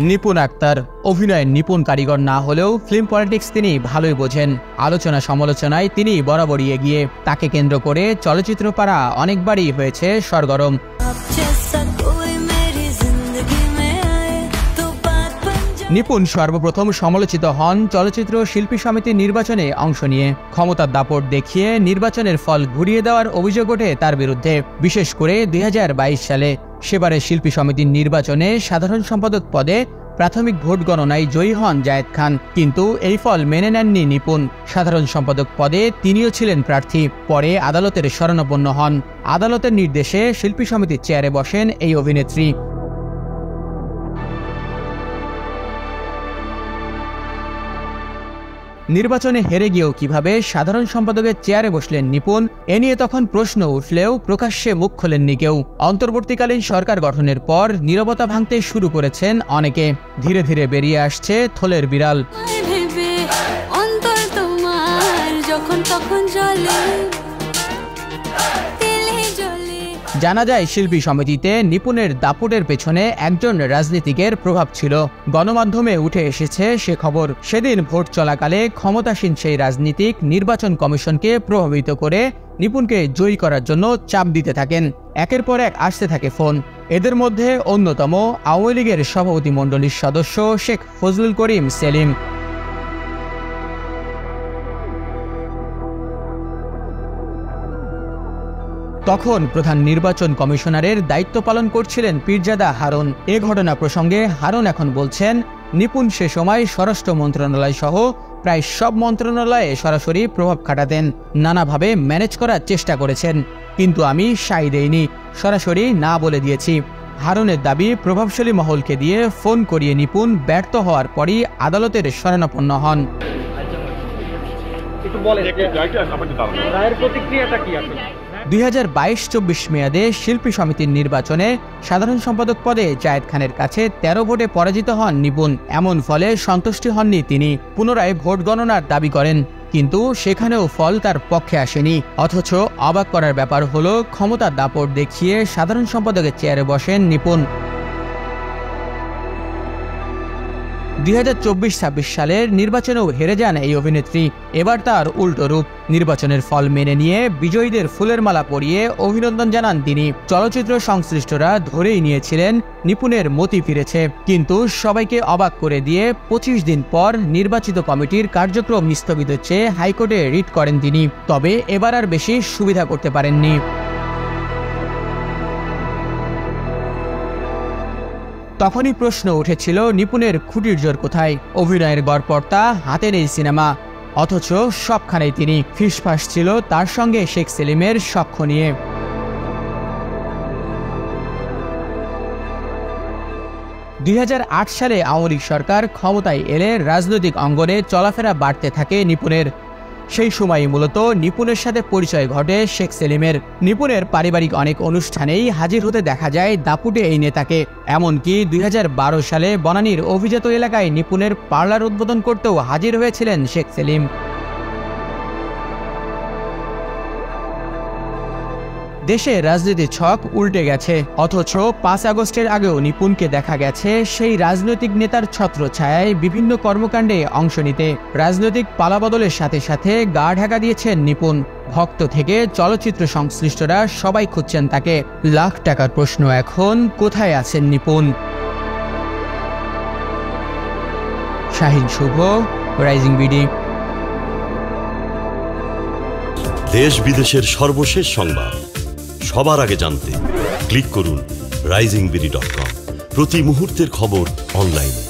নিপুণ আক্তার অভিনয়ের নিপুণ কারিগর না হলেও ফিল্ম পলিটিক্স তিনি ভালোই বোঝেন। আলোচনা সমালোচনায় তিনি বরাবরই এগিয়ে। তাকে কেন্দ্র করে চলচ্চিত্র পাড়া অনেকবারই হয়েছে সরগরম। নিপুণ সর্বপ্রথম সমালোচিত হন চলচ্চিত্র শিল্পী সমিতির নির্বাচনে অংশ নিয়ে। ক্ষমতার দাপট দেখিয়ে নির্বাচনের ফল ঘুরিয়ে দেওয়ার অভিযোগ ওঠে তার বিরুদ্ধে, বিশেষ করে 2022 সালে। সেবারে শিল্পী সমিতির নির্বাচনে সাধারণ সম্পাদক পদে প্রাথমিক ভোট গণনায় জয়ী হন জায়েদ খান, কিন্তু এই ফল মেনে নেননি নিপুণ। সাধারণ সম্পাদক পদে তিনিও ছিলেন প্রার্থী। পরে আদালতের শরণাপন্ন হন। আদালতের নির্দেশে শিল্পী সমিতির চেয়ারে বসেন এই অভিনেত্রী। নির্বাচনে হেরে গিয়েও কিভাবে সাধারণ সম্পাদকের চেয়ারে বসলেন নিপুণ, এ নিয়ে তখন প্রশ্ন উঠলেও প্রকাশ্যে মুখ খোলেননি কেউ। অন্তর্বর্তীকালীন সরকার গঠনের পর নীরবতা ভাঙতে শুরু করেছেন অনেকে। ধীরে ধীরে বেরিয়ে আসছে থলের বিড়াল। জানা যায় শিল্পী সমিতিতে নিপুণের দাপটের পেছনে একজন রাজনীতিকের প্রভাব ছিল। গণমাধ্যমে উঠে এসেছে সে খবর। সেদিন ভোট চলাকালে ক্ষমতাসীন সেই রাজনীতিক নির্বাচন কমিশনকে প্রভাবিত করে নিপুণকে জয়ী করার জন্য চাপ দিতে থাকেন। একের পর এক আসতে থাকে ফোন। এদের মধ্যে অন্যতম আওয়ামী লীগের সভাপতি মণ্ডলীর সদস্য শেখ ফজলুল করিম সেলিম। তখন প্রধান নির্বাচন কমিশনারের দায়িত্ব পালন করছিলেন পীরজাদা হারুন। এ ঘটনা প্রসঙ্গে হারুন এখন বলছেন, নিপুণ সে সময় স্বরাষ্ট্র মন্ত্রণালয় সহ প্রায় সব মন্ত্রণালয়ে সরাসরি প্রভাব খাটাতেন। নানাভাবে ম্যানেজ করার চেষ্টা করেছেন, কিন্তু আমি সাই দেইনি, সরাসরি না বলে দিয়েছি। হারুনের দাবি, প্রভাবশালী মহলকে দিয়ে ফোন করিয়ে নিপুণ ব্যর্থ হওয়ার পরই আদালতের শরণাপন্ন হন। 2022-24 মেয়াদে শিল্পী সমিতির নির্বাচনে সাধারণ সম্পাদক পদে জায়েদ খানের কাছে 13 ভোটে পরাজিত হন নিপুণ। এমন ফলে সন্তুষ্টি হননি তিনি। পুনরায় ভোট গণনার দাবি করেন, কিন্তু সেখানেও ফল তার পক্ষে আসেনি। অথচ অবাক করার ব্যাপার হলো, ক্ষমতার দাপট দেখিয়ে সাধারণ সম্পাদকের চেয়ারে বসেন নিপুণ। 2024-26 সালের নির্বাচনেও হেরে যান এই অভিনেত্রী। এবার তার উল্টো রূপ। নির্বাচনের ফল মেনে নিয়ে বিজয়ীদের ফুলের মালা পরিয়ে অভিনন্দন জানান তিনি। চলচ্চিত্র সংশ্লিষ্টরা ধরেই নিয়েছিলেন নিপুণের মতি ফিরেছে, কিন্তু সবাইকে অবাক করে দিয়ে 25 দিন পর নির্বাচিত কমিটির কার্যক্রম স্থগিত চেয়ে হাইকোর্টে রিট করেন তিনি। তবে এবার আর বেশি সুবিধা করতে পারেননি। তখনই প্রশ্ন উঠেছিল, নিপুণের খুঁটির জোর কোথায়? অভিনয়ের গড়পড়তা, হাতে নেই সিনেমা, অথচ সবখানেই তিনি। ফিসফাস ছিল তার সঙ্গে শেখ সেলিমের সখ্য নিয়ে। 2008 সালে আওয়ামী লীগ সরকার ক্ষমতায় এলে রাজনৈতিক অঙ্গনে চলাফেরা বাড়তে থাকে নিপুণের। সেই সময়ই মূলত নিপুণের সাথে পরিচয় ঘটে শেখ সেলিমের। নিপুণের পারিবারিক অনেক অনুষ্ঠানেই হাজির হতে দেখা যায় দাপুটে এই নেতাকে। এমনকি 2012 সালে বনানীর অভিজাত এলাকায় নিপুণের পার্লার উদ্বোধন করতেও হাজির হয়েছিলেন শেখ সেলিম। দেশে রাজনীতির ছক উল্টে গেছে, অথচ 5 আগস্টের আগেও নিপুণকে দেখা গেছে সেই রাজনৈতিক নেতার ছত্রছায়ায় বিভিন্ন কর্মকাণ্ডে অংশ নিতে। রাজনৈতিক পালাবদলের সাথে সাথে গা ঢাকা দিয়েছেন নিপুণ। ভক্ত থেকে চলচ্চিত্র সংশ্লিষ্টরা সবাই খুঁজছেন তাকে। লাখ টাকার প্রশ্ন এখন, কোথায় আছেন নিপুণ? শাহিন শুভ, রাইজিং বিডি। দেশ বিদেশের সর্বশেষ সংবাদ সবার আগে জানতে ক্লিক করুন risingBD.com। প্রতি মুহূর্তের খবর অনলাইনে।